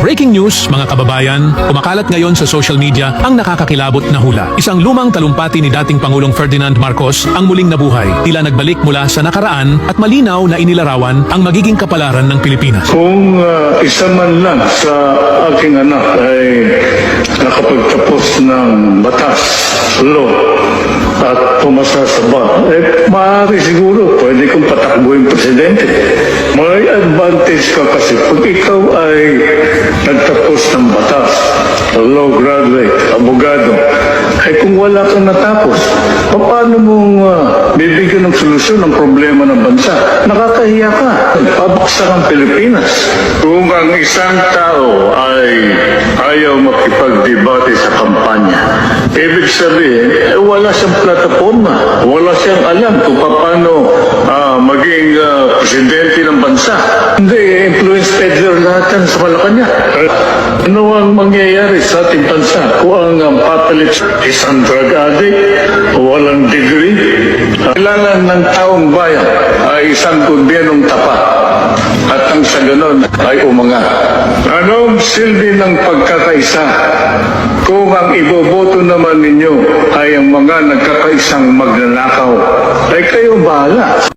Breaking news, mga kababayan, kumakalat ngayon sa social media ang nakakakilabot na hula. Isang lumang talumpati ni dating Pangulong Ferdinand Marcos ang muling nabuhay. Tila nagbalik mula sa nakaraan at malinaw na inilarawan ang magiging kapalaran ng Pilipinas. Kung isa man lang sa aking anak ay nakapagtapos ng batas, law, at pumasa sa bar, maaari siguro pwede kong patakbo yung presidente. May advantage ka kasi pag ikaw ay nagtapos ng batas, law graduate, abogado, ay kung wala kang natapos, paano mong bibigyan ng solusyon ng problema ng bansa? Nakakahiya ka. Pabaksak ang Pilipinas. Kung ang isang tao ay ayaw makipagdebate sa kampanya, ibig sabihin, wala siyang plataforma. Wala siyang alam kung paano maging presidente ng bansa. Hindi, influence peddler lahat yan sa Malacanang. Ano ang mangyayari sa ating bansa kung ang papalit isang drug addict, walang degree, kailangan ng taong bayan ay isang gobyernong tapat at ang sa ganon ay umangat. Anong silbi ng pagkakaisa kung ang iboboto naman ninyo ay ang mga nagkakaisang magnanakaw? Ay kayo bahala.